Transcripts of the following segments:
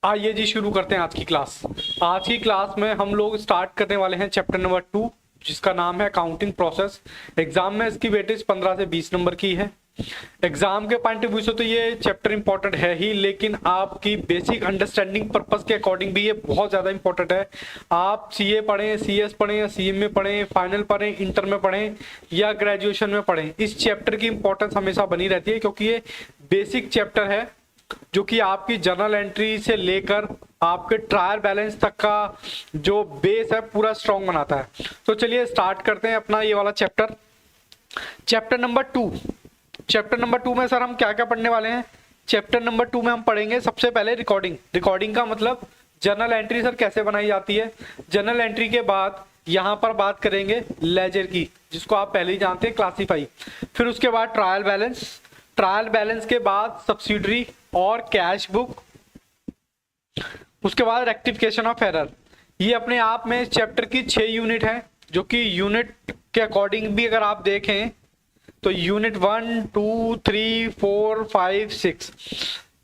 आइए जी शुरू करते हैं आज की क्लास। आज की क्लास में हम लोग स्टार्ट करने वाले हैं चैप्टर नंबर 2, जिसका नाम है अकाउंटिंग प्रोसेस। एग्जाम में इसकी वेटेज 15 से 20 नंबर की है। एग्जाम के पॉइंट ऑफ व्यू से तो ये चैप्टर इंपॉर्टेंट है ही, लेकिन आपकी बेसिक अंडरस्टैंडिंग पर्पस के अकॉर्डिंग भी ये बहुत ज़्यादा इंपॉर्टेंट है। आप सीए पढ़ें, सीएस पढ़ें या सीएमए पढ़ें, फाइनल पढ़ें, इंटर में पढ़ें या ग्रेजुएशन में पढ़ें, इस चैप्टर की इंपॉर्टेंस हमेशा बनी रहती है, क्योंकि ये बेसिक चैप्टर है जो कि आपकी जर्नल एंट्री से लेकर आपके ट्रायल बैलेंस तक का जो बेस है पूरा स्ट्रॉन्ग बनाता है। तो चलिए स्टार्ट करते हैं अपना ये वाला chapter. Chapter number 2। Chapter number 2 में सर हम क्या क्या पढ़ने वाले हैं? चैप्टर नंबर 2 में हम पढ़ेंगे सबसे पहले रिकॉर्डिंग। रिकॉर्डिंग का मतलब जर्नल एंट्री सर कैसे बनाई जाती है। जर्नल एंट्री के बाद यहाँ पर बात करेंगे लेजर की, जिसको आप पहले ही जानते हैं, क्लासीफाई। फिर उसके बाद ट्रायल बैलेंस, ट्रायल बैलेंस के बाद सब्सिडरी और कैश बुक, उसके बाद रेक्टिफिकेशन ऑफ एरर। ये अपने आप में इस चैप्टर की 6 यूनिट है, जो कि यूनिट के अकॉर्डिंग भी अगर आप देखें तो यूनिट 1, 2, 3, 4, 5, 6,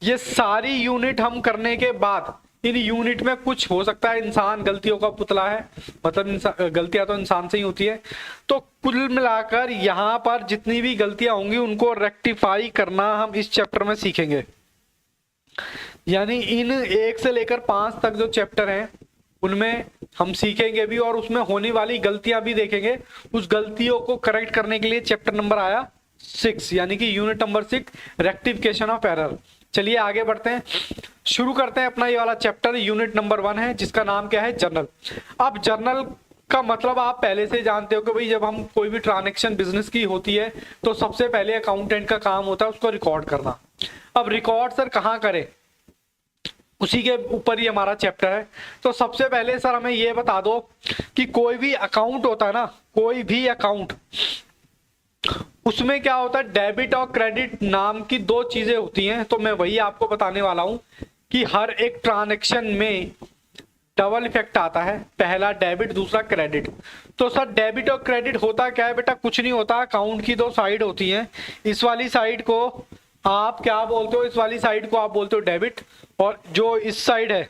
ये सारी यूनिट हम करने के बाद इन यूनिट में कुछ हो सकता है, इंसान गलतियों का पुतला है, मतलब गलतियां तो इंसान से ही होती है। तो कुल मिलाकर यहाँ पर जितनी भी गलतियां होंगी उनको रेक्टिफाई करना हम इस चैप्टर में सीखेंगे। यानी इन 1 से लेकर 5 तक जो चैप्टर हैं उनमें हम सीखेंगे भी, और उसमें होने वाली गलतियां भी देखेंगे। उस गलतियों को करेक्ट करने के लिए चैप्टर नंबर आया 6, यानी कि unit number 6, rectification of error. चलिए आगे बढ़ते हैं, शुरू करते हैं अपना ये वाला चैप्टर। यूनिट नंबर 1 है, जिसका नाम क्या है? जर्नल। अब जर्नल का मतलब आप पहले से जानते हो कि भाई जब हम कोई भी ट्रांजैक्शन बिजनेस की होती है तो सबसे पहले अकाउंटेंट का काम होता है उसको रिकॉर्ड करना। अब रिकॉर्ड सर कहाँ करें, उसी के ऊपर ही हमारा चैप्टर है। तो सबसे पहले सर हमें ये बता दो कि कोई भी अकाउंट होता है ना, कोई भी अकाउंट, उसमें क्या होता है, डेबिट और क्रेडिट नाम की 2 चीजें होती हैं। तो मैं वही आपको बताने वाला हूं कि हर एक ट्रांजैक्शन में डबल इफेक्ट आता है, पहला डेबिट, दूसरा क्रेडिट। तो सर डेबिट और क्रेडिट होता क्या है बेटा? कुछ नहीं होता, अकाउंट की 2 साइड होती हैं। इस वाली साइड को आप क्या बोलते हो? इस वाली साइड को आप बोलते हो डेबिट, और जो इस साइड है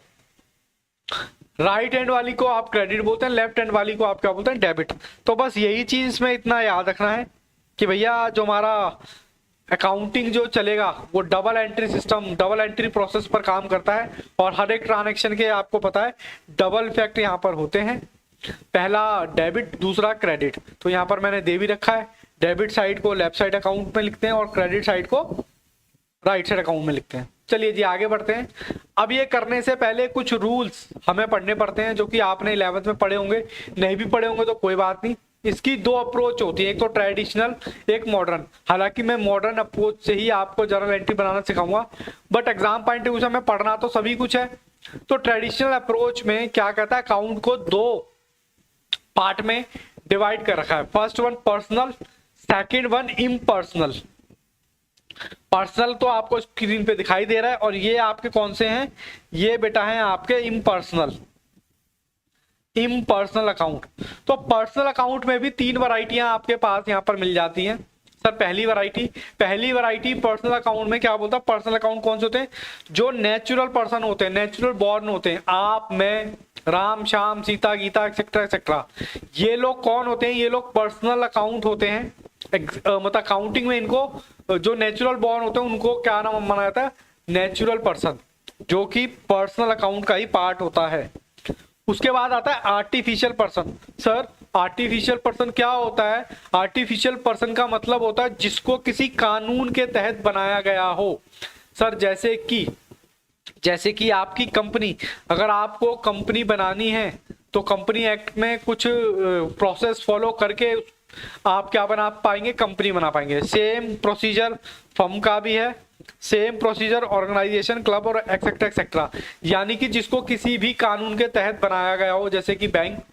राइट हैंड वाली को आप क्रेडिट बोलते हैं, लेफ्ट हैंड वाली को आप क्या बोलते हैं? डेबिट। तो बस यही चीज इसमें इतना याद रखना है कि भैया जो हमारा अकाउंटिंग जो चलेगा वो double entry system, double entry process पर काम करता है, और हर एक ट्रांजैक्शन के आपको पता है डबल इफेक्ट यहाँ पर होते हैं, पहला डेबिट, दूसरा क्रेडिट। तो यहाँ पर मैंने दे भी रखा है, डेबिट साइड को लेफ्ट साइड अकाउंट में लिखते हैं और क्रेडिट साइड को राइट साइड अकाउंट में लिखते हैं। चलिए जी आगे बढ़ते हैं। अब ये करने से पहले कुछ रूल्स हमें पढ़ने पड़ते हैं, जो कि आपने 11th में पढ़े होंगे, नहीं भी पढ़े होंगे तो कोई बात नहीं। इसकी 2 अप्रोच होती है, एक तो ट्रेडिशनल, एक मॉडर्न। हालांकि मैं मॉडर्न अप्रोच से ही आपको जर्नल एंट्री बनाना सिखाऊंगा, but exam point of view से हमें पढ़ना तो सभी कुछ है। तो ट्रेडिशनल अप्रोच में क्या कहता है, अकाउंट को 2 पार्ट में डिवाइड कर रखा है। First one personal, second one impersonal. Personal तो आपको स्क्रीन पे दिखाई दे रहा है, और ये आपके कौन से हैं? ये बेटा हैं आपके इम्पर्सनल, इम्पर्सनल अकाउंट। तो पर्सनल अकाउंट में भी 3 वैरायटियां आपके पास यहाँ पर मिल जाती हैं। सर पहली वैरायटी पर्सनल अकाउंट में क्या बोलता है? पर्सनल अकाउंट कौन से होते हैं? जो नेचुरल पर्सन होते हैं, नेचुरल बॉर्न होते हैं, आप, मैं, राम, श्याम, सीता, गीता, एक्सेट्रा एक्सेट्रा। ये लोग कौन होते हैं? ये लोग पर्सनल अकाउंट होते हैं। मतलब अकाउंटिंग में इनको जो नेचुरल बॉर्न होते हैं उनको क्या नाम माना जाता है? नेचुरल पर्सन, जो कि पर्सनल अकाउंट का ही पार्ट होता है। उसके बाद आता है artificial person. Sir artificial person क्या होता है? आर्टिफिशियल पर्सन का मतलब होता है जिसको किसी कानून के तहत बनाया गया हो। सर जैसे कि आपकी कंपनी, अगर आपको कंपनी बनानी है तो कंपनी एक्ट में कुछ प्रोसेस फॉलो करके आप क्या बना पाएंगे? कंपनी बना पाएंगे। सेम प्रोसीजर फर्म का भी है, सेम प्रोसीजर ऑर्गेनाइजेशन, क्लब और एक्सेट्रा एक्सेट्रा। यानी कि जिसको किसी भी कानून के तहत बनाया गया हो, जैसे कि बैंक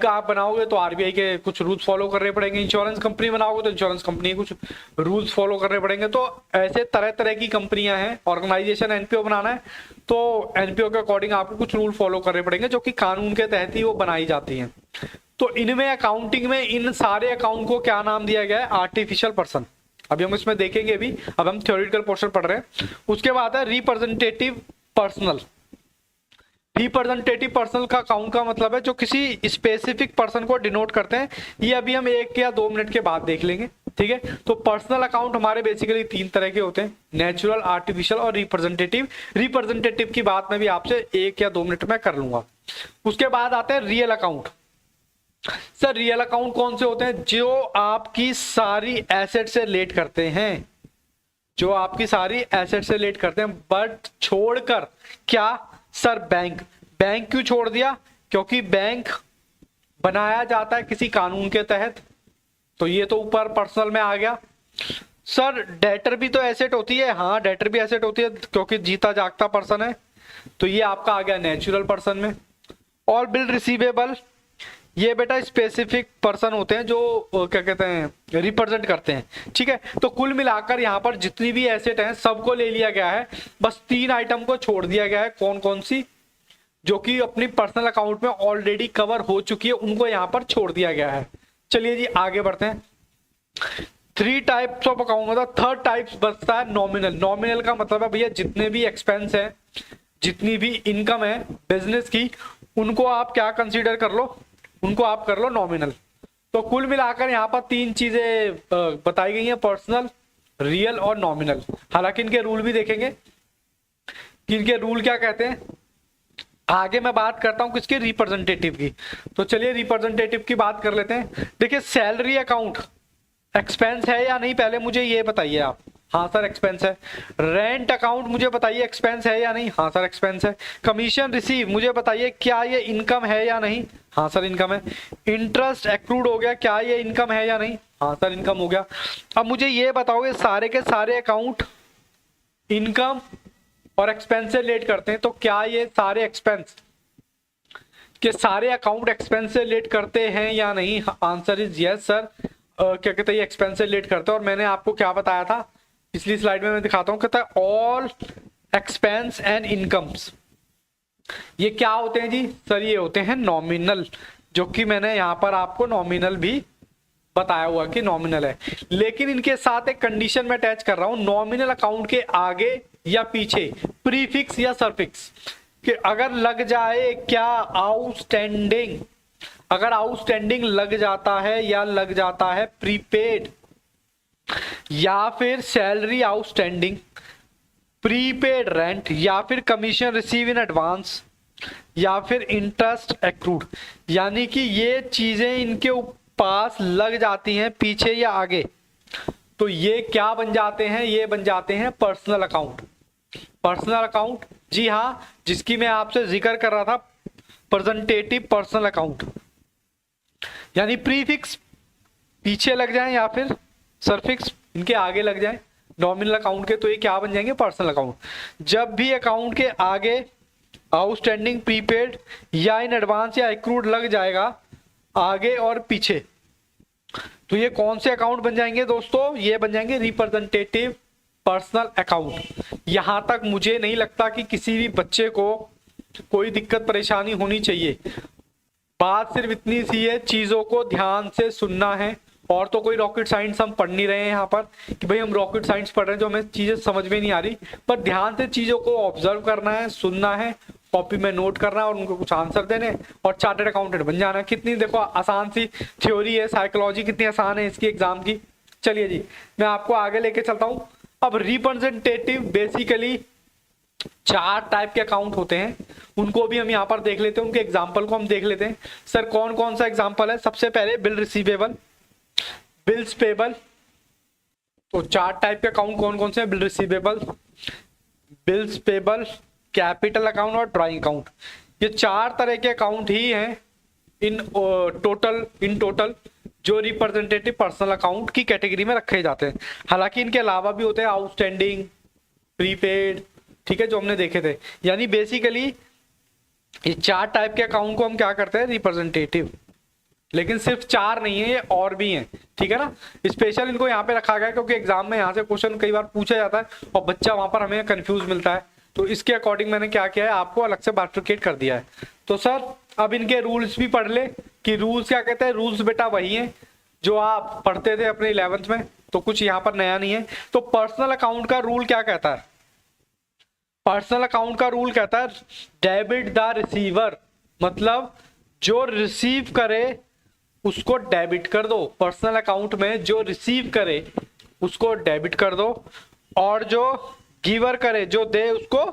आप बनाओगे तो आरबीआई के कुछ रूल्स फॉलो करने पड़ेंगे, इंश्योरेंस कंपनी बनाओगे तो इंश्योरेंस कंपनी के कुछ रूल्स फॉलो करने पड़ेंगे। तो ऐसे तरह तरह की कंपनियां हैं। ऑर्गेनाइजेशन एनपीओ बनाना है तो एनपीओ के अकॉर्डिंग आपको कुछ रूल फॉलो करने पड़ेंगे, जो कि कानून के तहत ही वो बनाई जाती हैं। तो इनमें अकाउंटिंग में इन सारे अकाउंट को क्या नाम दिया गया है? Artificial person. अभी हम इसमें देखेंगे भी, अब हम थ्योरेटिकल पोर्शन पढ़ रहे हैं। उसके बाद है रिप्रेजेंटेटिव पर्सनल। रिप्रेजेंटेटिव पर्सनल का अकाउंट का मतलब है जो किसी स्पेसिफिक पर्सन को डिनोट करते हैं। ये अभी हम 1 या 2 मिनट के बाद देख लेंगे, ठीक है। तो पर्सनल अकाउंट हमारे बेसिकली 3 तरह के होते हैं, नेचुरल, आर्टिफिशियल और रिप्रेजेंटेटिव। रिप्रेजेंटेटिव की बात मैं भी आपसे 1 या 2 मिनट में कर लूंगा। उसके बाद आते हैं real account. Sir real account कौन से होते हैं? जो आपकी सारी एसेट से रिलेट करते हैं, जो आपकी सारी एसेट से रिलेट करते हैं, बट छोड़कर क्या? Sir bank. बैंक क्यों छोड़ दिया? क्योंकि बैंक बनाया जाता है किसी कानून के तहत, तो ये तो ऊपर पर्सनल में आ गया। सर डेटर भी तो एसेट होती है, हाँ डेटर भी एसेट होती है क्योंकि जीता जागता पर्सन है, तो ये आपका आ गया नेचुरल पर्सन में। और बिल रिसीवेबल, ये बेटा स्पेसिफिक पर्सन होते हैं जो क्या कहते हैं रिप्रेजेंट करते हैं, ठीक है। तो कुल मिलाकर यहाँ पर जितनी भी एसेट हैं सबको ले लिया गया है, बस 3 आइटम को छोड़ दिया गया है। कौन कौन सी? जो कि अपनी पर्सनल अकाउंट में ऑलरेडी कवर हो चुकी है, उनको यहाँ पर छोड़ दिया गया है। चलिए जी आगे बढ़ते हैं। 3 टाइप्स ऑफ अकाउंट, मतलब 3rd टाइप्स बचता है नॉमिनल। नॉमिनल का मतलब है भैया जितने भी एक्सपेंस है, जितनी भी इनकम है बिजनेस की, उनको आप क्या कंसीडर कर लो? उनको आप कर लो नॉमिनल। तो कुल मिलाकर यहाँ पर 3 चीजें बताई गई हैं, पर्सनल, रियल और नॉमिनल। हालांकि इनके रूल भी देखेंगे कि इनके रूल क्या कहते हैं। आगे मैं बात करता हूं किसके? रिप्रेजेंटेटिव की। तो चलिए रिप्रेजेंटेटिव की बात कर लेते हैं। देखिए सैलरी अकाउंट एक्सपेंस है या नहीं, पहले मुझे ये बताइए आप। हाँ सर एक्सपेंस है। रेंट अकाउंट मुझे बताइए एक्सपेंस है या नहीं? हाँ सर एक्सपेंस है। कमीशन रिसीव मुझे बताइए क्या ये इनकम है या नहीं? हाँ सर इनकम है। इंटरेस्ट एक्रूड हो गया, क्या ये इनकम है या नहीं? हाँ सर इनकम हो गया। अब मुझे ये बताओगे सारे के सारे अकाउंट इनकम और एक्सपेंस से रिलेट करते हैं, तो क्या ये सारे एक्सपेंस के सारे अकाउंट एक्सपेंस से रिलेट करते हैं या नहीं? Answer is yes sir. क्या कहते हैं ये एक्सपेंस से रिलेट करते हैं। और मैंने आपको क्या बताया था पिछली स्लाइड में, मैं दिखाता हूं, कहता है ऑल एक्सपेंस एंड इनकम्स। ये क्या होते हैं जी? सर ये होते हैं नॉमिनल, जो कि मैंने यहां पर आपको नॉमिनल भी बताया हुआ कि नॉमिनल है। लेकिन इनके साथ एक कंडीशन में अटैच कर रहा हूं, नॉमिनल अकाउंट के आगे या पीछे प्रीफिक्स या सरफिक्स कि अगर लग जाए क्या आउटस्टैंडिंग, अगर आउटस्टैंडिंग लग जाता है या लग जाता है प्रीपेड या फिर सैलरी आउटस्टैंडिंग, प्रीपेड रेंट या फिर कमीशन रिसीव इन एडवांस या फिर इंटरेस्ट एक्रूड, यानी कि ये चीजें इनके पास लग जाती हैं पीछे या आगे, तो ये क्या बन जाते हैं? ये बन जाते हैं पर्सनल अकाउंट। पर्सनल अकाउंट जी हाँ, जिसकी मैं आपसे जिक्र कर रहा था, प्रेजेंटेटिव पर्सनल अकाउंट, यानी प्रीफिक्स पीछे लग जाए या फिर सरफिक्स इनके आगे लग जाए नॉमिनल अकाउंट के, तो ये क्या बन जाएंगे? Personal account. जब भी अकाउंट के आगे आउटस्टैंडिंग, प्रीपेड या इन एडवांस या एक्रूड लग जाएगा आगे और पीछे, तो ये कौन से अकाउंट बन जाएंगे दोस्तों? ये बन जाएंगे रिप्रेजेंटेटिव पर्सनल अकाउंट। यहां तक मुझे नहीं लगता कि किसी भी बच्चे को कोई दिक्कत परेशानी होनी चाहिए। बात सिर्फ इतनी सी है, चीजों को ध्यान से सुनना है, और तो कोई रॉकेट साइंस हम पढ़ नहीं रहे हैं यहाँ पर कि भाई हम रॉकेट साइंस पढ़ रहे हैं जो हमें चीजें समझ में नहीं आ रही, पर ध्यान से चीजों को ऑब्जर्व करना है, सुनना है, कॉपी में नोट करना है और उनको कुछ आंसर देने और चार्टर्ड अकाउंटेंट बन जाना है। कितनी देखो आसान सी थ्योरी है, साइकोलॉजी कितनी आसान है इसकी एग्जाम की। चलिए जी मैं आपको आगे लेके चलता हूँ। अब रिप्रेजेंटेटिव बेसिकली 4 टाइप के अकाउंट होते हैं, उनको भी हम यहाँ पर देख लेते हैं, उनके एग्जाम्पल को हम देख लेते हैं। सर कौन कौन सा एग्जाम्पल है? सबसे पहले बिल रिसीवेबल, बिल्स पेबल। तो 4 टाइप के अकाउंट कौन कौन से हैं? Bill receivable, bills payable, capital account और ड्राइंग अकाउंट। ये 4 तरह के अकाउंट ही हैं इन टोटल जो रिप्रेजेंटेटिव पर्सनल अकाउंट की कैटेगरी में रखे जाते हैं। हालांकि इनके अलावा भी होते हैं आउटस्टैंडिंग, प्रीपेड, ठीक है, जो हमने देखे थे। यानी बेसिकली ये 4 टाइप के अकाउंट को हम क्या करते हैं? रिप्रेजेंटेटिव। लेकिन सिर्फ 4 नहीं है, ये और भी हैं, ठीक है ना। स्पेशल इनको यहाँ पे रखा गया है क्योंकि एग्जाम में यहाँ से क्वेश्चन कई बार पूछा जाता है और बच्चा वहां पर हमें कंफ्यूज मिलता है, तो इसके अकॉर्डिंग मैंने क्या किया है, आपको अलग से बाइफरकेट कर दिया है। तो सर अब इनके रूल्स भी पढ़ ले कि रूल्स क्या कहते हैं। रूल्स बेटा वही हैं जो आप पढ़ते थे अपने 11th में, तो कुछ यहाँ पर नया नहीं है। तो पर्सनल अकाउंट का रूल क्या कहता है? पर्सनल अकाउंट का रूल कहता है डेबिट द रिसीवर, मतलब जो रिसीव करे उसको डेबिट कर दो। पर्सनल अकाउंट में जो रिसीव करे उसको डेबिट कर दो, और जो गिवर करे, जो दे, उसको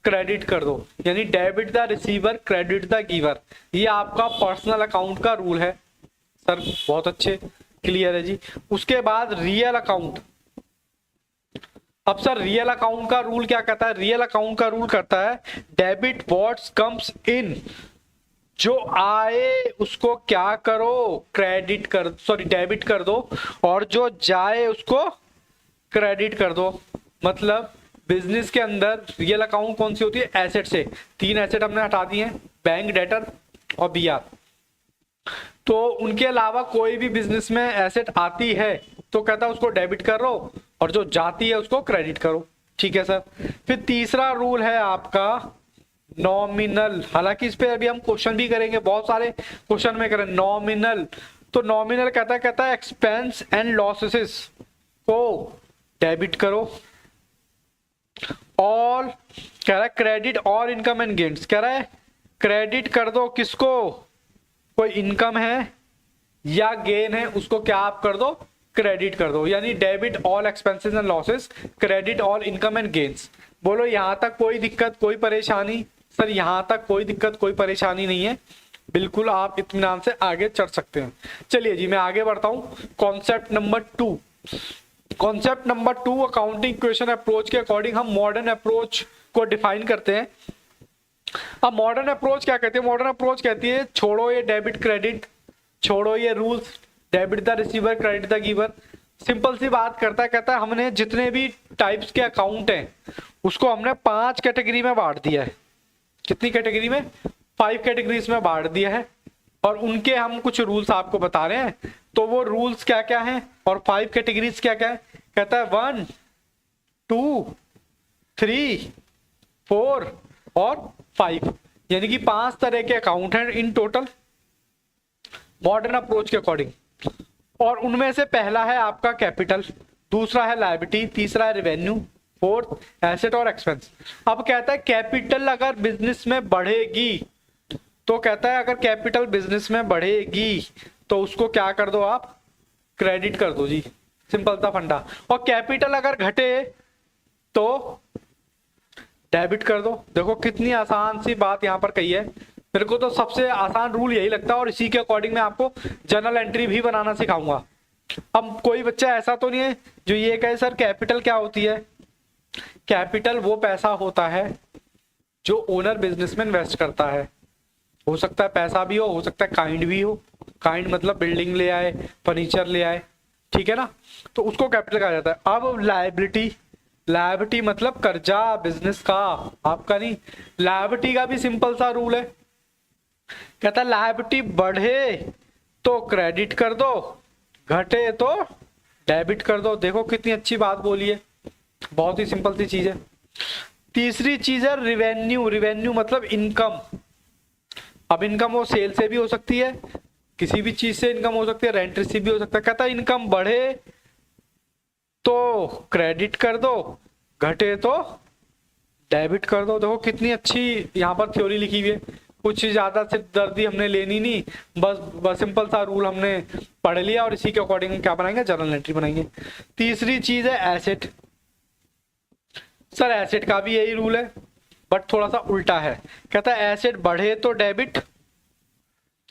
क्रेडिट कर दो। यानी debit the receiver, credit the giver, ये आपका पर्सनल अकाउंट का रूल है। सर बहुत अच्छे, क्लियर है जी। उसके बाद रियल अकाउंट। अब सर रियल अकाउंट का रूल क्या कहता है? रियल अकाउंट का रूल कहता है डेबिट व्हाट्स कम्स इन, जो आए उसको क्या करो, क्रेडिट कर, सॉरी डेबिट कर दो, और जो जाए उसको क्रेडिट कर दो। मतलब बिजनेस के अंदर रियल अकाउंट कौन सी होती है? एसेट से। 3 एसेट हमने हटा दिए हैं, बैंक, डेटर और बीआर। तो उनके अलावा कोई भी बिजनेस में एसेट आती है तो कहता है उसको डेबिट करो, और जो जाती है उसको क्रेडिट करो। ठीक है सर। फिर तीसरा रूल है आपका नॉमिनल। हालांकि इस पे अभी हम क्वेश्चन भी करेंगे, बहुत सारे क्वेश्चन में करें नॉमिनल। तो नॉमिनल कहता है एक्सपेंस एंड लॉसेस को डेबिट करो, और कह रहा है क्रेडिट और इनकम एंड गेन्स, कह रहा है क्रेडिट कर दो किसको? कोई इनकम है या गेन है उसको क्या आप कर दो? क्रेडिट कर दो। यानी debit all expenses and losses, credit all income and gains. बोलो यहां तक कोई दिक्कत, कोई परेशानी? सर यहां तक कोई दिक्कत, कोई परेशानी नहीं है, बिल्कुल आप इत्मीनान से आगे चढ़ सकते हैं। चलिए जी मैं आगे बढ़ता हूं। Concept number 2, concept number 2 accounting question approach के अकॉर्डिंग हम मॉडर्न अप्रोच को डिफाइन करते हैं। अब मॉडर्न अप्रोच क्या कहती है? मॉडर्न अप्रोच कहती है छोड़ो ये डेबिट क्रेडिट, छोड़ो ये rules, debit the receiver, credit the giver. Simple सी बात करता है, कहता है हमने जितने भी टाइप्स के अकाउंट हैं उसको हमने 5 कैटेगरी में बांट दिया है। कितनी कैटेगरी में? 5 कैटेगरीज में बांट दिया है, और उनके हम कुछ रूल्स आपको बता रहे हैं। तो वो रूल्स क्या क्या हैं और 5 कैटेगरीज क्या क्या है? कहता है 1, 2, 3, 4 और 5, यानी कि 5 तरह के अकाउंट हैं इन टोटल मॉडर्न अप्रोच के अकॉर्डिंग। और उनमें से पहला है आपका कैपिटल, दूसरा है लायबिलिटी, तीसरा है रेवेन्यू, फोर्थ एसेट और एक्सपेंस। अब कहता है कैपिटल अगर बिजनेस में बढ़ेगी, तो कहता है अगर कैपिटल बिजनेस में बढ़ेगी तो उसको क्या कर दो आप? क्रेडिट कर दो जी, सिंपल सा फंडा। और कैपिटल अगर घटे तो डेबिट कर दो। देखो कितनी आसान सी बात यहाँ पर कही है। मेरे को तो सबसे आसान रूल यही लगता है, और इसी के अकॉर्डिंग मैं आपको जर्नल एंट्री भी बनाना सिखाऊंगा। अब कोई बच्चा ऐसा तो नहीं है जो ये कहे सर कैपिटल क्या होती है? कैपिटल वो पैसा होता है जो ओनर बिजनेस में इन्वेस्ट करता है। हो सकता है पैसा भी हो सकता है काइंड भी हो। काइंड मतलब बिल्डिंग ले आए, फर्नीचर ले आए, ठीक है ना, तो उसको कैपिटल कहा जाता है। अब लायबिलिटी, लायबिलिटी मतलब कर्जा बिजनेस का, आपका नहीं। लायबिलिटी का भी सिंपल सा रूल है, कहता है लायबिलिटी बढ़े तो क्रेडिट कर दो, घटे तो डेबिट कर दो। देखो कितनी अच्छी बात बोली है, बहुत ही सिंपल सी चीज है। तीसरी चीज है रिवेन्यू। रिवेन्यू मतलब इनकम। अब इनकम वो सेल से भी हो सकती है, किसी भी चीज से इनकम हो सकती है, रेंट रिसीव भी हो सकता है। कहता है इनकम बढ़े तो क्रेडिट कर दो, घटे तो डेबिट कर दो। देखो कितनी अच्छी यहाँ पर थ्योरी लिखी हुई है, कुछ ज्यादा सिरदर्दी हमने लेनी नहीं, बस सिंपल सा रूल हमने पढ़ लिया और इसी के अकॉर्डिंग क्या बनाएंगे? जर्नल एंट्री बनाएंगे। तीसरी चीज है एसेट। सर एसेट का भी यही रूल है बट थोड़ा सा उल्टा है, कहता है एसेट बढ़े तो डेबिट,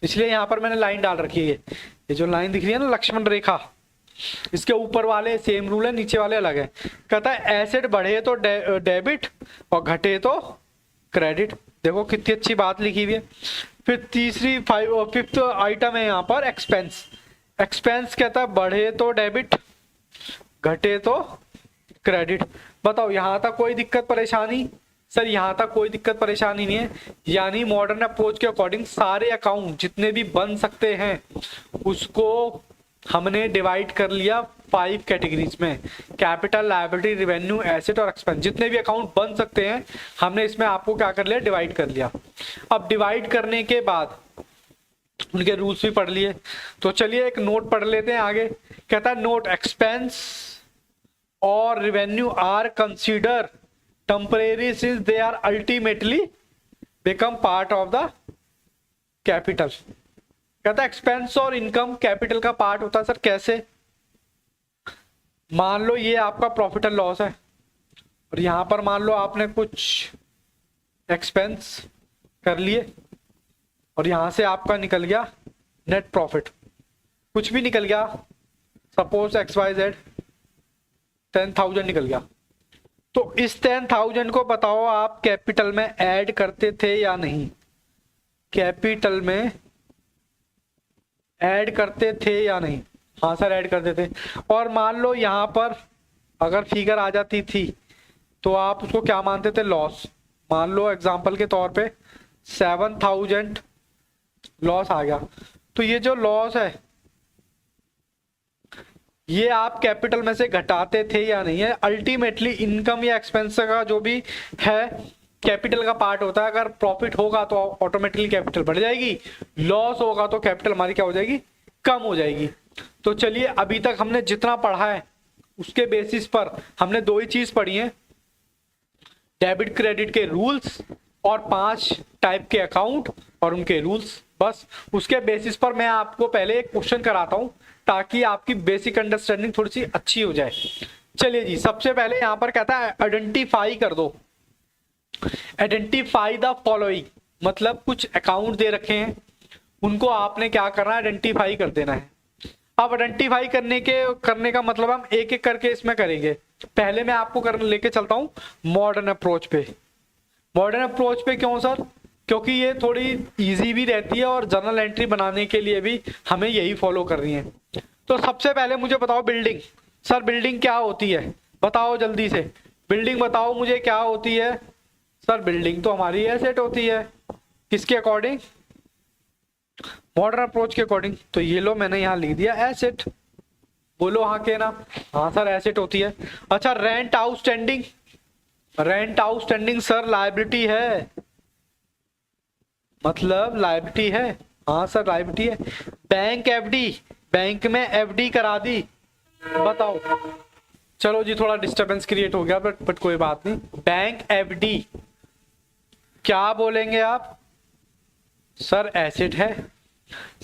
इसलिए यहाँ पर मैंने लाइन डाल रखी है। ये जो लाइन दिख रही है ना लक्ष्मण रेखा, इसके ऊपर वाले सेम रूल है, नीचे वाले अलग है। कहता है एसेट बढ़े तो डेबिट और घटे तो क्रेडिट। देखो कितनी अच्छी बात लिखी हुई है। फिर फिफ्थ आइटम है यहाँ पर एक्सपेंस। एक्सपेंस कहता है बढ़े तो डेबिट, घटे तो क्रेडिट। बताओ यहाँ तक कोई दिक्कत परेशानी? सर यहाँ तक कोई दिक्कत परेशानी नहीं है। यानी मॉडर्न अप्रोच के अकॉर्डिंग सारे अकाउंट जितने भी बन सकते हैं उसको हमने डिवाइड कर लिया 5 कैटेगरीज में, कैपिटल, लायबिलिटी, रेवेन्यू, एसेट और एक्सपेंस। जितने भी अकाउंट बन सकते हैं हमने इसमें आपको क्या कर लिया? डिवाइड कर लिया। अब डिवाइड करने के बाद उनके रूल्स भी पढ़ लिए। तो चलिए एक नोट पढ़ लेते हैं आगे। कहता है नोट एक्सपेंस और revenue are consider temporary since they are ultimately become part of the capital. कहता है एक्सपेंस और इनकम कैपिटल का पार्ट होता है। सर कैसे? मान लो ये आपका प्रॉफिट एंड लॉस है और यहां पर मान लो आपने कुछ एक्सपेंस कर लिए और यहां से आपका निकल गया नेट प्रॉफिट, कुछ भी निकल गया, सपोज XYZ 10,000 निकल गया। तो इस 10,000 को बताओ आप कैपिटल में ऐड करते थे या नहीं? कैपिटल में ऐड करते थे या नहीं? हाँ सर ऐड करते थे। और मान लो यहां पर अगर फिगर आ जाती थी तो आप उसको क्या मानते थे? लॉस। मान लो एग्जांपल के तौर पे 7,000 लॉस आ गया, तो ये जो लॉस है ये आप कैपिटल में से घटाते थे या नहीं है? अल्टीमेटली इनकम या एक्सपेंस का जो भी है कैपिटल का पार्ट होता है। अगर प्रॉफिट होगा तो ऑटोमेटिकली कैपिटल बढ़ जाएगी, लॉस होगा तो कैपिटल हमारी क्या हो जाएगी? कम हो जाएगी। तो चलिए अभी तक हमने जितना पढ़ा है उसके बेसिस पर हमने दो ही चीज पढ़ी है, डेबिट क्रेडिट के रूल्स और 5 टाइप के अकाउंट और उनके रूल्स। बस उसके बेसिस पर मैं आपको पहले एक क्वेश्चन कराता हूं ताकि आपकी बेसिक अंडरस्टैंडिंग थोड़ी सी अच्छी हो जाए। चलिए जी, सबसे पहले यहां पर कहता है आइडेंटिफाई कर दो। आइडेंटिफाई द फॉलोइंग, मतलब कुछ अकाउंट दे रखे हैं, उनको आपने क्या करना है? आइडेंटिफाई कर देना है। अब आइडेंटिफाई करने का मतलब हम एक एक करके इसमें करेंगे। पहले मैं आपको लेके चलता हूं मॉडर्न अप्रोच पे। मॉडर्न अप्रोच पे क्यों सर? क्योंकि ये थोड़ी इजी भी रहती है और जर्नल एंट्री बनाने के लिए भी हमें यही फॉलो करनी है। तो सबसे पहले मुझे बताओ बिल्डिंग। सर बिल्डिंग क्या होती है? बताओ जल्दी से, बिल्डिंग बताओ मुझे क्या होती है? सर बिल्डिंग तो हमारी एसेट होती है। किसके अकॉर्डिंग? मॉडर्न अप्रोच के अकॉर्डिंग। तो ये लो मैंने यहां लिख दिया एसेट। बोलो हाँ के ना? हाँ सर एसेट होती है। अच्छा rent outstanding, rent outstanding sir liability है, मतलब लायबिलिटी है। हाँ सर लायबिलिटी है। बैंक एफडी, बैंक में एफडी करा दी, बताओ। चलो जी थोड़ा डिस्टरबेंस क्रिएट हो गया बट कोई बात नहीं। बैंक एफडी क्या बोलेंगे आप? सर एसेट है।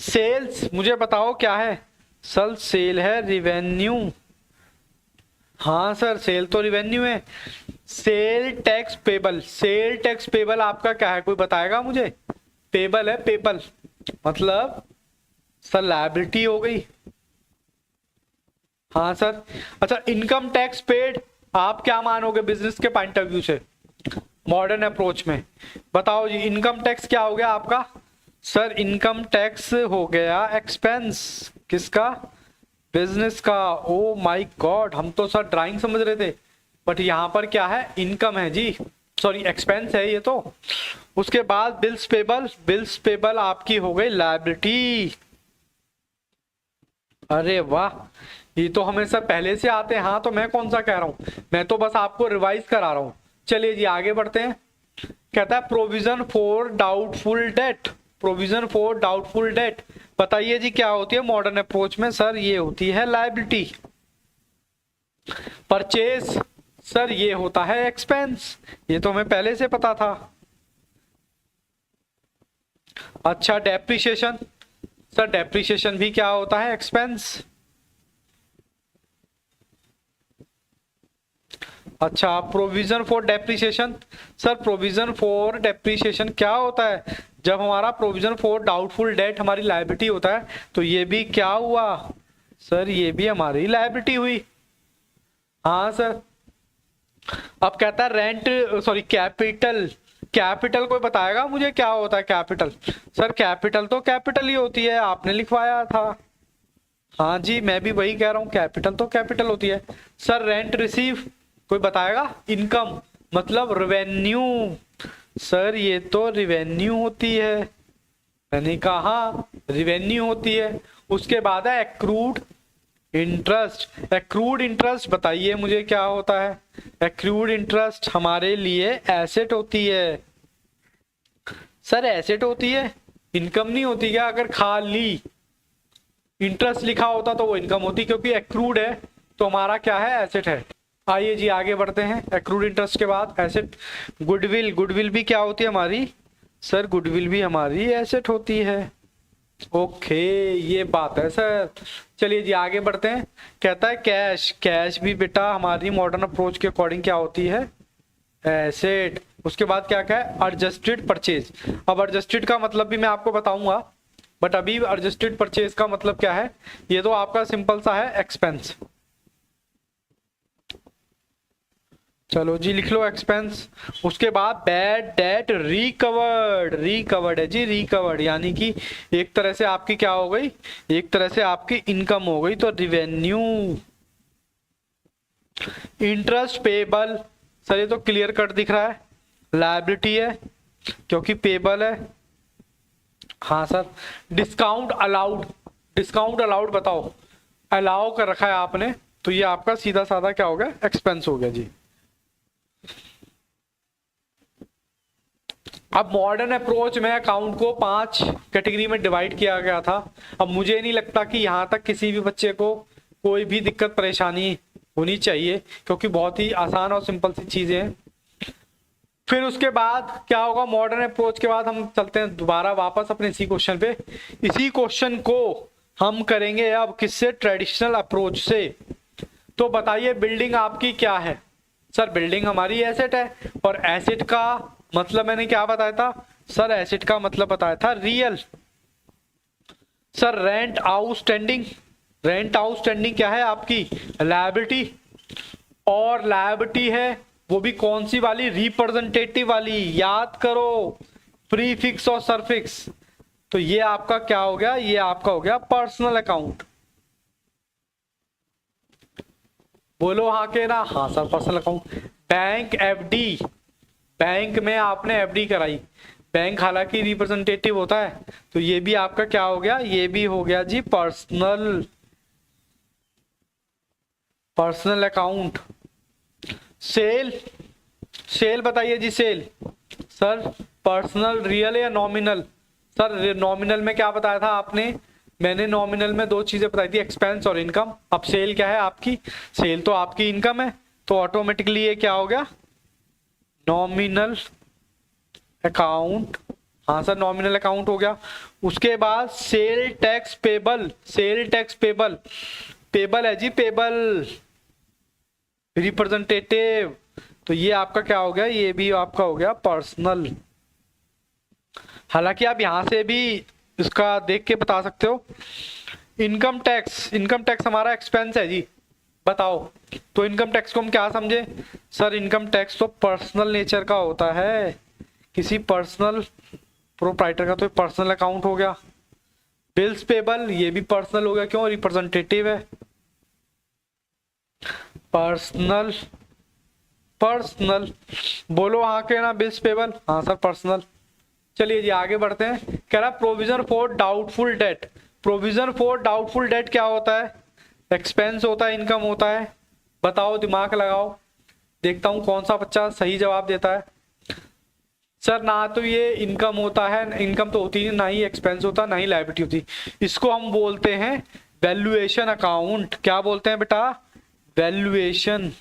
सेल्स मुझे बताओ क्या है? सर सेल है, रिवेन्यू। हाँ सर सेल तो रिवेन्यू है। Sale tax payable, sale tax payable आपका क्या है? कोई बताएगा मुझे? पेबल है, पेबल मतलब सर लायबिलिटी हो गई। हाँ सर। अच्छा इनकम टैक्स पेड आप क्या मानोगे बिजनेस के पॉइंट ऑफ व्यू से मॉडर्न अप्रोच में? बताओ जी इनकम टैक्स क्या हो गया आपका? सर इनकम टैक्स हो गया एक्सपेंस। किसका? बिजनेस का। ओ माय गॉड, हम तो सर ड्राइंग समझ रहे थे बट यहाँ पर क्या है? इनकम है जी, सॉरी एक्सपेंस है ये तो। उसके बाद बिल्स पेबल, बिल्स पेबल आपकी हो गई लायबिलिटी। अरे वाह, ये तो हमें सर पहले से आते हैं। हाँ तो मैं कौन सा कह रहा हूँ, मैं तो बस आपको रिवाइज करा रहा हूँ। चलिए जी आगे बढ़ते हैं। कहता है provision for doubtful debt, provision for doubtful debt बताइए जी क्या होती है मॉडर्न अप्रोच में? सर ये होती है लायबिलिटी। परचेज सर ये होता है एक्सपेंस, ये तो हमें पहले से पता था। अच्छा डेप्रिसिएशन, सर डेप्रिसिएशन भी क्या होता है? एक्सपेंस। अच्छा provision for depreciation, sir provision for depreciation क्या होता है? जब हमारा प्रोविजन फॉर डाउटफुल डेट हमारी लायबिलिटी होता है तो ये भी क्या हुआ? सर ये भी हमारी लायबिलिटी हुई। हाँ सर। अब कहता है रेंट, सॉरी कैपिटल, कैपिटल कोई बताएगा मुझे क्या होता है कैपिटल? सर कैपिटल तो कैपिटल ही होती है, आपने लिखवाया था। हाँ जी मैं भी वही कह रहा हूँ, कैपिटल तो कैपिटल होती है। सर रेंट रिसीव कोई बताएगा? इनकम मतलब रेवेन्यू। सर ये तो रेवेन्यू होती है, मैंने कहा रेवेन्यू होती है। उसके बाद है एक्रूड इंटरेस्ट। एक्रूड इंटरेस्ट बताइए मुझे क्या होता है? एक्रूड इंटरेस्ट हमारे लिए एसेट होती है। सर एसेट होती है, इनकम नहीं होती क्या? अगर खाली इंटरेस्ट लिखा होता तो वो इनकम होती, क्योंकि एक्रूड है तो हमारा क्या है? एसेट है। आइए जी आगे बढ़ते हैं। एक्रूड इंटरेस्ट के बाद एसेट, गुडविल। गुडविल भी क्या होती है हमारी? सर गुडविल भी हमारी एसेट होती है। ओके, ये बात है सर। चलिए जी आगे बढ़ते हैं। कहता है कैश। कैश भी बेटा हमारी मॉडर्न अप्रोच के अकॉर्डिंग क्या होती है? एसेट। उसके बाद क्या क्या है? Adjusted purchase. अब एडजस्टेड का मतलब भी मैं आपको बताऊंगा, बट अभी एडजस्टेड परचेज का मतलब क्या है? ये तो आपका सिंपल सा है, एक्सपेंस। चलो जी लिख लो एक्सपेंस। उसके बाद बैड डेट रिकवर्ड। रिकवर्ड है जी, रिकवर्ड, यानी कि एक तरह से आपकी क्या हो गई? एक तरह से आपकी इनकम हो गई, तो रिवेन्यू। इंटरेस्ट पेबल, सर ये तो क्लियर कट दिख रहा है, लायबिलिटी है क्योंकि पेबल है। हाँ sir. Discount allowed. Discount allowed बताओ, अलाउ कर रखा है आपने, तो ये आपका सीधा साधा क्या हो गया? एक्सपेंस हो गया जी। अब मॉडर्न अप्रोच में अकाउंट को 5 कैटेगरी में डिवाइड किया गया था। अब मुझे नहीं लगता कि यहाँ तक किसी भी बच्चे को कोई भी दिक्कत परेशानी होनी चाहिए, क्योंकि बहुत ही आसान और सिंपल सी चीजें हैं। फिर उसके बाद क्या होगा? मॉडर्न अप्रोच के बाद हम चलते हैं दोबारा वापस अपने इसी क्वेश्चन पे। इसी क्वेश्चन को हम करेंगे अब किससे? ट्रेडिशनल अप्रोच से। तो बताइए बिल्डिंग आपकी क्या है? सर बिल्डिंग हमारी एसेट है, और एसेट का मतलब मैंने क्या बताया था? सर एसेट का मतलब बताया था real. Sir rent outstanding. Rent outstanding क्या है आपकी? लायबिलिटी। और लायबिलिटी है वो भी कौन सी वाली? रिप्रेजेंटेटिव वाली। याद करो, प्रीफिक्स और सरफिक्स। तो ये आपका क्या हो गया? ये आपका हो गया पर्सनल अकाउंट। बोलो हाँ के ना? हाँ sir personal account. Bank FD, bank में आपने एफडी कराई। बैंक हालांकि रिप्रेजेंटेटिव होता है, तो ये भी आपका क्या हो गया? ये भी हो गया जी personal, personal account. Sale. Sale बताइए जी, सेल। सर पर्सनल रियल या नॉमिनल? सर नॉमिनल में क्या बताया था आपने? मैंने नॉमिनल में 2 चीजें बताई थी, एक्सपेंस और इनकम। अब सेल क्या है आपकी? सेल तो आपकी इनकम है, तो ऑटोमेटिकली ये क्या हो गया? Nominal account. हाँ सर नॉमिनल अकाउंट हो गया। उसके बाद sale tax payable. Sale tax payable, payable है जी, पेबल रिप्रेजेंटेटिव। तो ये आपका क्या हो गया? ये भी आपका हो गया पर्सनल। हालांकि आप यहां से भी इसका देख के बता सकते हो। इनकम टैक्स, इनकम टैक्स हमारा एक्सपेंस है जी, बताओ। तो इनकम टैक्स को हम क्या समझे? सर इनकम टैक्स तो पर्सनल नेचर का होता है, किसी पर्सनल प्रोप्राइटर का, तो पर्सनल अकाउंट हो गया। बिल्स पेबल, ये भी पर्सनल हो गया, क्यों? रिप्रेजेंटेटिव है। Personal, personal. बोलो हाँ के ना? बिल्स पेबल, हाँ सर पर्सनल। चलिए जी आगे बढ़ते हैं। कह रहा provision for doubtful debt. Provision for doubtful debt क्या होता है? एक्सपेंस होता है, इनकम होता है? बताओ, दिमाग लगाओ, देखता हूं कौन सा बच्चा सही जवाब देता है। सर ना तो ये इनकम होता है, इनकम तो होती है, ना ही एक्सपेंस होता, ना ही लायबिलिटी होती। इसको हम बोलते हैं वैल्यूएशन अकाउंट। क्या बोलते हैं बेटा? वैल्यूएशन,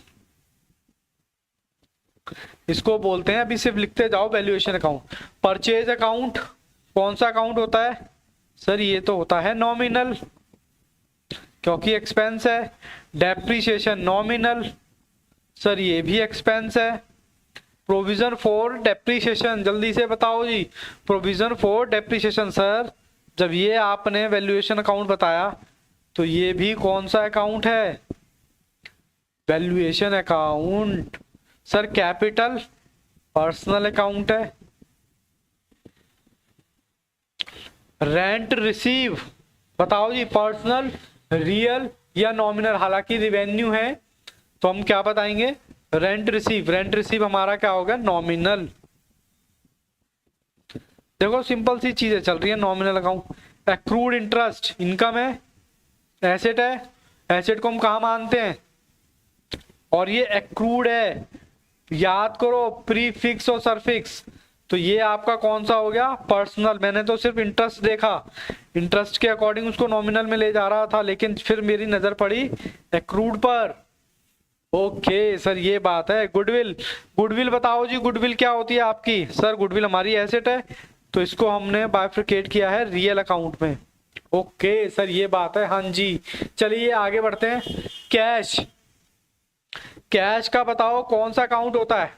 इसको बोलते हैं। अभी सिर्फ लिखते जाओ वैल्यूएशन अकाउंट। परचेज अकाउंट कौन सा अकाउंट होता है? सर ये तो होता है नॉमिनल, क्योंकि एक्सपेंस है। डेप्रीशिएशन नॉमिनल, सर ये भी एक्सपेंस है। प्रोविजन फॉर डेप्रीशिएशन, जल्दी से बताओ जी। प्रोविजन फॉर डेप्रीशिएशन, सर जब ये आपने वैल्यूएशन अकाउंट बताया तो ये भी कौन सा अकाउंट है? Valuation account. Sir capital personal account है। रेंट रिसीव बताओ जी, पर्सनल, रियल या नॉमिनल? हालांकि रिवेन्यू है तो हम क्या बताएंगे? Rent receive. रेंट रिसीव हमारा क्या होगा? नॉमिनल। देखो सिंपल सी चीजें चल रही है। Nominal account. Accrued interest income है, एसेट है। एसेट को हम कहा मानते हैं? और ये एक्रूड है, याद करो, प्रीफिक्स और सरफिक्स। तो ये आपका कौन सा हो गया, पर्सनल। मैंने तो सिर्फ इंटरेस्ट देखा, इंटरेस्ट के अकॉर्डिंग उसको नॉमिनल में ले जा रहा था, लेकिन फिर मेरी नजर पड़ी एक्रूड पर। ओके सर, ये बात है। गुडविल, गुडविल बताओ जी, गुडविल क्या होती है आपकी? सर गुडविल हमारी एसेट है, तो इसको हमने बाइफरकेट किया है रियल अकाउंट में। ओके सर, ये बात है, हाँ जी। चलिए आगे बढ़ते हैं। कैश, कैश का बताओ कौन सा अकाउंट होता है?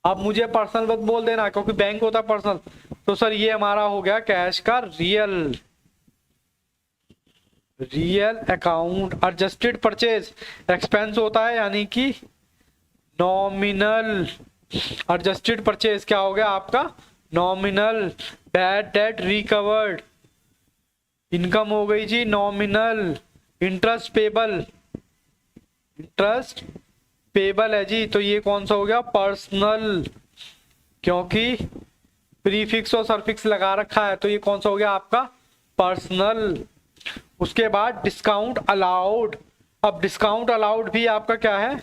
अब मुझे पर्सनल मत बोल देना, क्योंकि बैंक होता है पर्सनल। तो सर ये हमारा हो गया कैश का real, real account. Adjusted purchase expense होता है, यानी कि नॉमिनल। एडजस्टेड परचेज क्या हो गया आपका? Nominal. Bad debt recovered, income हो गई जी nominal. Interest payable, interest payable है जी, तो ये कौन सा हो गया? पर्सनल, क्योंकि प्रीफिक्स और सरफिक्स लगा रखा है, तो ये कौन सा हो गया आपका? पर्सनल। उसके बाद डिस्काउंट अलाउड। अब डिस्काउंट अलाउड भी आपका क्या है?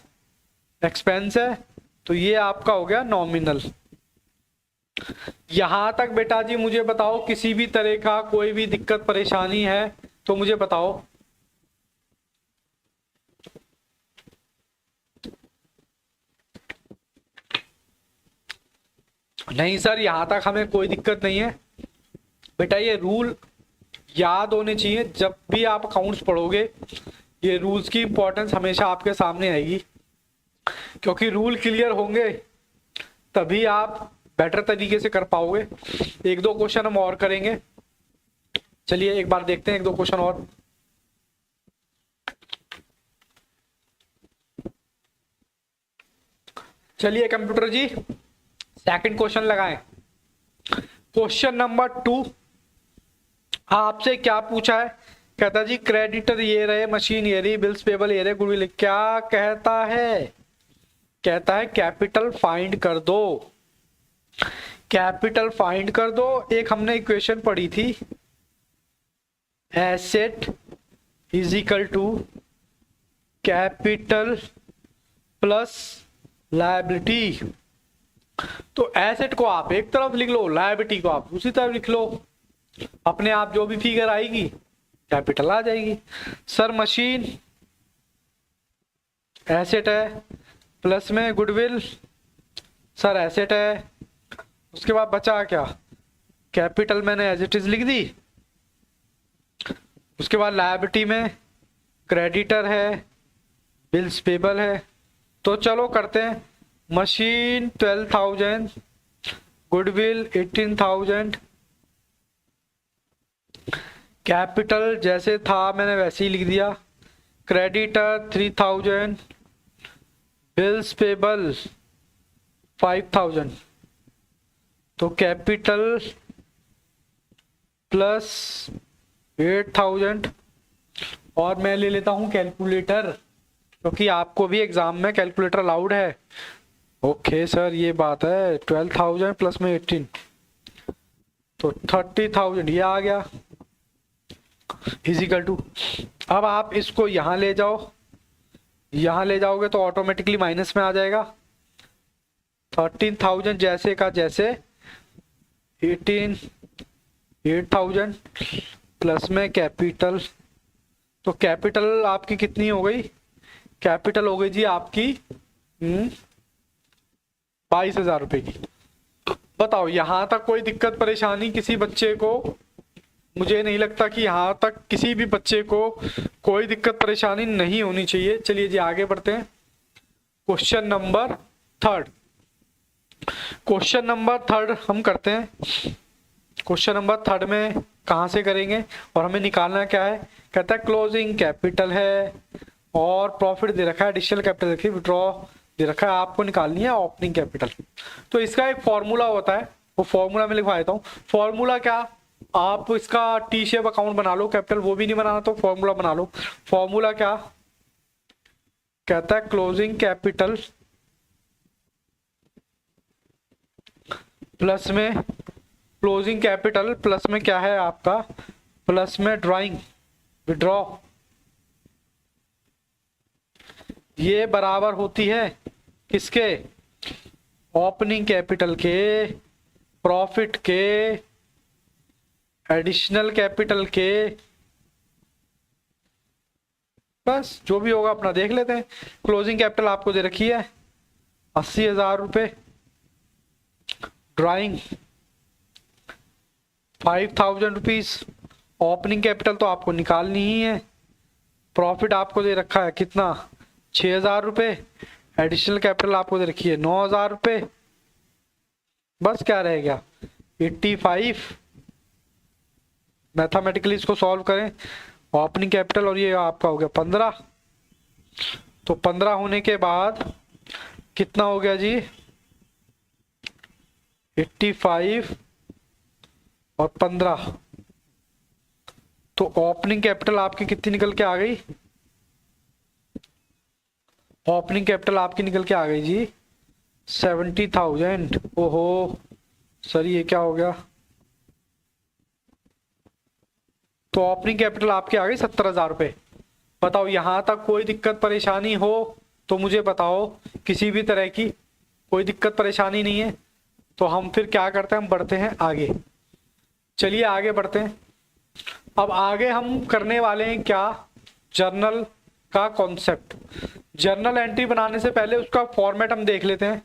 एक्सपेंस है, तो ये आपका हो गया नॉमिनल। यहां तक बेटा जी मुझे बताओ, किसी भी तरह का कोई भी दिक्कत परेशानी है तो मुझे बताओ। नहीं सर, यहां तक हमें कोई दिक्कत नहीं है बेटा। ये रूल याद होने चाहिए जब भी आप अकाउंट्स पढ़ोगे, ये रूल्स की इंपॉर्टेंस हमेशा आपके सामने आएगी, क्योंकि रूल क्लियर होंगे तभी आप बेटर तरीके से कर पाओगे। एक दो क्वेश्चन हम और करेंगे, चलिए एक बार देखते हैं एक दो क्वेश्चन और। चलिए कंप्यूटर जी सेकंड क्वेश्चन लगाएं। क्वेश्चन नंबर 2 आपसे क्या पूछा है? कहता जी क्रेडिटर ये रहे, मशीन ये रही, बिल्स पेबल ये रहे, गुडविल। क्या कहता है? कहता है कैपिटल फाइंड कर दो, कैपिटल फाइंड कर दो। एक हमने इक्वेशन पढ़ी थी, asset is equal to capital plus liability. तो एसेट को आप एक तरफ लिख लो, लायबिलिटी को आप दूसरी तरफ लिख लो, अपने आप जो भी फिगर आएगी कैपिटल आ जाएगी। सर मशीन एसेट है, प्लस में गुडविल सर एसेट है, उसके बाद बचा क्या? कैपिटल मैंने एज इट इज लिख दी, उसके बाद लायबिलिटी में क्रेडिटर है, बिल्स पेबल है। तो चलो करते हैं। मशीन 12,000, गुडविल 18,000, कैपिटल जैसे था मैंने वैसे ही लिख दिया, क्रेडिटर 3,000, बिल्स पेबल 5,000। तो कैपिटल प्लस 8,000। और मैं ले लेता हूं कैलकुलेटर, क्योंकि आपको भी एग्जाम में कैलकुलेटर अलाउड है। ओके सर, ये बात है। 12,000 प्लस में 18 तो 30,000 ये आ गया, इजिकल टू। अब आप इसको यहां ले जाओ, यहां ले जाओगे तो ऑटोमेटिकली माइनस में आ जाएगा। 13,000 जैसे का जैसे, 8,000 प्लस में कैपिटल। तो कैपिटल आपकी कितनी हो गई? कैपिटल हो गई जी आपकी 22,000 रुपए की। बताओ यहां तक कोई दिक्कत परेशानी किसी बच्चे को? मुझे नहीं लगता कि यहां तक किसी भी बच्चे को कोई दिक्कत परेशानी नहीं होनी चाहिए। चलिए जी आगे बढ़ते हैं। क्वेश्चन नंबर 3, क्वेश्चन नंबर 3 हम करते हैं। क्वेश्चन नंबर 3 में कहां से करेंगे और हमें निकालना क्या है? कहता है क्लोजिंग कैपिटल है और प्रॉफिट दे रखा है, एडिशनल कैपिटल देखिए, विड्रॉ दे रखा है, आपको निकालनी है ओपनिंग कैपिटल। तो इसका एक फॉर्मूला होता है, वो फॉर्मूला में लिखवा देता हूँ। फॉर्मूला क्या? आप इसका टी शेप अकाउंट बना लो, कैपिटल वो भी नहीं बनाना तो फॉर्मूला बना लो। फॉर्मूला क्या कहता है? क्लोजिंग कैपिटल प्लस में, क्लोजिंग कैपिटल प्लस में क्या है आपका? प्लस में ड्राइंग विड्रॉ, ये बराबर होती है किसके? ओपनिंग कैपिटल के प्रॉफिट के एडिशनल कैपिटल के, बस जो भी होगा अपना देख लेते हैं। क्लोजिंग कैपिटल आपको दे रखी है 80,000 रुपये, ड्राइंग 5,000 रुपीज, ओपनिंग कैपिटल तो आपको निकालनी ही है। प्रॉफिट आपको दे रखा है कितना 6,000 रुपये, एडिशनल कैपिटल आपको दे रखी है 9,000 रुपये, बस क्या रह गया 85। मैथमेटिकली इसको सॉल्व करें, ओपनिंग कैपिटल और ये आपका हो गया 15। तो 15 होने के बाद कितना हो गया जी 85 और 15, तो ओपनिंग कैपिटल आपकी कितनी निकल के आ गई, ओपनिंग कैपिटल आपकी निकल के आ गई जी 70,000। ओहो सर ये क्या हो गया, तो ओपनिंग कैपिटल आपकी आ गई 70,000 रुपये। बताओ यहां तक कोई दिक्कत परेशानी हो तो मुझे बताओ, किसी भी तरह की कोई दिक्कत परेशानी नहीं है तो हम फिर क्या करते हैं, हम बढ़ते हैं आगे। चलिए आगे बढ़ते हैं। अब आगे हम करने वाले हैं क्या, जर्नल का कॉन्सेप्ट। जर्नल एंट्री बनाने से पहले उसका फॉर्मेट हम देख लेते हैं।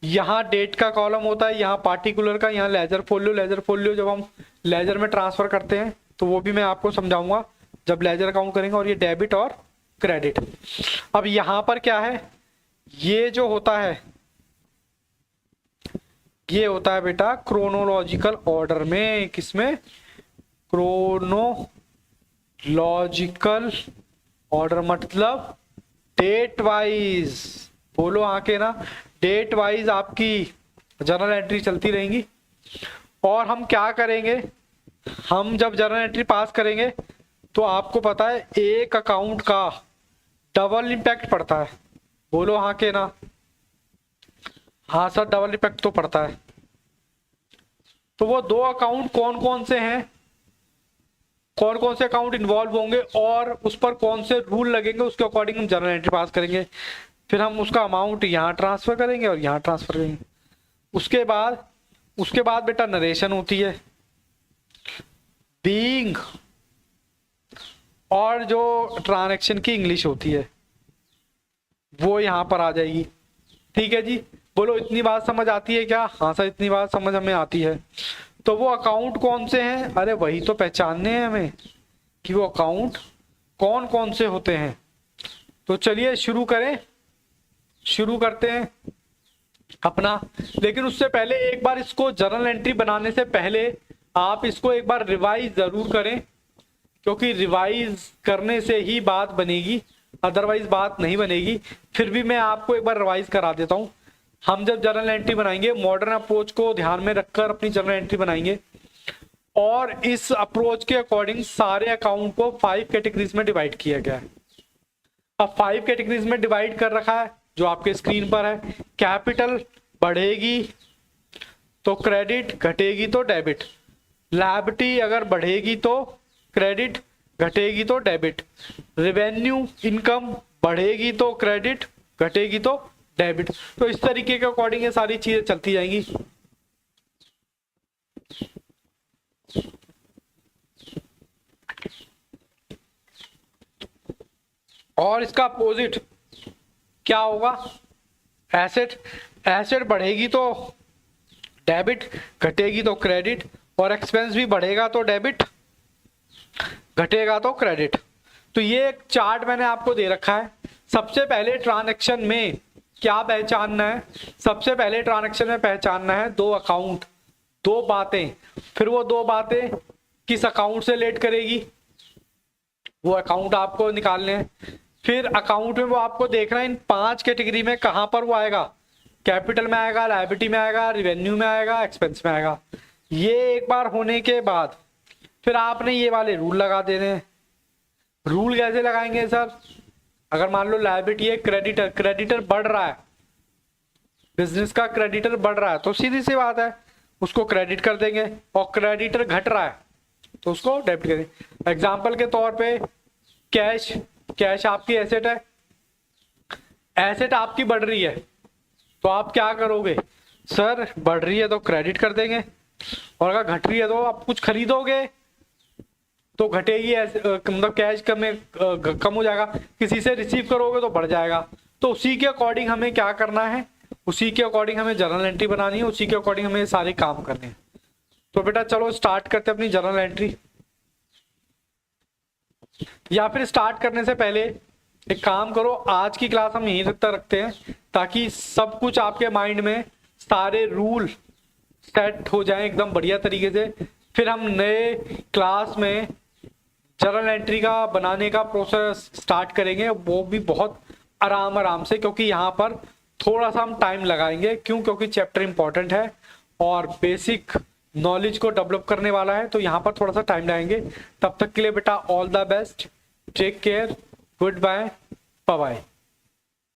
यहाँ डेट का कॉलम होता है, यहाँ पार्टिकुलर का, यहाँ लेजर फोलियो। लेजर फोलियो जब हम लेजर में ट्रांसफर करते हैं तो वो भी मैं आपको समझाऊंगा जब लेजर अकाउंट करेंगे। और ये डेबिट और क्रेडिट। अब यहाँ पर क्या है, ये जो होता है ये होता है बेटा क्रोनोलॉजिकल ऑर्डर में। किसमें, क्रोनोलॉजिकल ऑर्डर मतलब डेट वाइज। बोलो आके ना, डेट वाइज आपकी जर्नल एंट्री चलती रहेंगी। और हम क्या करेंगे, हम जब जर्नल एंट्री पास करेंगे तो आपको पता है एक अकाउंट का डबल इम्पैक्ट पड़ता है। बोलो हाँ के ना, हाँ सर डबल इम्पैक्ट तो पड़ता है। तो वो दो अकाउंट कौन कौन से हैं, कौन कौन से अकाउंट इन्वॉल्व होंगे और उस पर कौन से रूल लगेंगे, उसके अकॉर्डिंग हम जर्नल एंट्री पास करेंगे। फिर हम उसका अमाउंट यहाँ ट्रांसफर करेंगे और यहाँ ट्रांसफर करेंगे। उसके बाद बेटा नरेशन होती है, बीइंग, और जो ट्रांजैक्शन की इंग्लिश होती है वो यहाँ पर आ जाएगी। ठीक है जी, बोलो इतनी बात समझ आती है क्या? हाँ सर इतनी बात समझ हमें आती है। तो वो अकाउंट कौन से हैं, अरे वही तो पहचानने हैं हमें कि वो अकाउंट कौन कौन से होते हैं। तो चलिए शुरू करते हैं अपना। लेकिन उससे पहले एक बार इसको जर्नल एंट्री बनाने से पहले आप इसको एक बार रिवाइज जरूर करें, क्योंकि रिवाइज करने से ही बात बनेगी, अदरवाइज बात नहीं बनेगी। फिर भी मैं आपको एक बार रिवाइज करा देता हूं। हम जब जर्नल एंट्री बनाएंगे मॉडर्न अप्रोच को ध्यान में रखकर अपनी जर्नल एंट्री बनाएंगे, और इस अप्रोच के अकॉर्डिंग सारे अकाउंट को 5 कैटेगरीज में डिवाइड किया गया है। अब 5 कैटेगरीज में डिवाइड कर रखा है जो आपके स्क्रीन पर है। कैपिटल बढ़ेगी तो क्रेडिट, घटेगी तो डेबिट। लायबिलिटी अगर बढ़ेगी तो क्रेडिट, घटेगी तो डेबिट। रेवेन्यू इनकम बढ़ेगी तो क्रेडिट, घटेगी तो डेबिट। तो इस तरीके के अकॉर्डिंग ये सारी चीजें चलती जाएंगी। और इसका अपोजिट क्या होगा, एसेट बढ़ेगी तो डेबिट, घटेगी तो क्रेडिट, और एक्सपेंस भी बढ़ेगा तो डेबिट, घटेगा तो क्रेडिट। तो ये एक चार्ट मैंने आपको दे रखा है। सबसे पहले ट्रांजैक्शन में क्या पहचानना है, सबसे पहले ट्रांजैक्शन में पहचानना है दो अकाउंट, दो बातें। फिर वो दो बातें किस अकाउंट से रिलेट करेगी, वो अकाउंट आपको निकालने हैं। फिर अकाउंट में वो आपको देखना है इन 5 कैटेगरी में कहां पर वो आएगा, कैपिटल में आएगा, लायबिलिटी में आएगा, रेवेन्यू में आएगा, एक्सपेंस में आएगा। ये एक बार होने के बाद फिर आपने ये वाले रूल लगा देने हैं। रूल कैसे लगाएंगे सर, अगर मान लो लायबिलिटी है, क्रेडिटर बढ़ रहा है, बिजनेस का क्रेडिटर बढ़ रहा है, तो सीधी सी बात है उसको क्रेडिट कर देंगे। और क्रेडिटर घट रहा है तो उसको डेबिट करेंगे। एग्जाम्पल के तौर पे कैश आपकी एसेट है, एसेट आपकी बढ़ रही है तो आप क्या करोगे, सर बढ़ रही है तो क्रेडिट कर देंगे, और अगर घट रही है तो आप कुछ खरीदोगे तो घटेगी, ऐसे मतलब कैश कम हो जाएगा, किसी से रिसीव करोगे तो बढ़ जाएगा। तो उसी के अकॉर्डिंग हमें क्या करना है, उसी के अकॉर्डिंग हमें जर्नल एंट्री बनानी है, उसी के अकॉर्डिंग हमें सारे काम करने हैं। तो बेटा चलो स्टार्ट करते हैं अपनी जर्नल एंट्री। या फिर स्टार्ट करने से पहले एक काम करो, आज की क्लास हम यहीं तक रखते हैं ताकि सब कुछ आपके माइंड में सारे रूल सेट हो जाए एकदम बढ़िया तरीके से। फिर हम नए क्लास में जर्नल एंट्री का बनाने का प्रोसेस स्टार्ट करेंगे, वो भी बहुत आराम से, क्योंकि यहाँ पर थोड़ा सा हम टाइम लगाएंगे। क्यों? क्योंकि चैप्टर इंपॉर्टेंट है और बेसिक नॉलेज को डेवलप करने वाला है, तो यहाँ पर थोड़ा सा टाइम लगाएंगे। तब तक के लिए बेटा all the best, take care, goodbye, bye bye.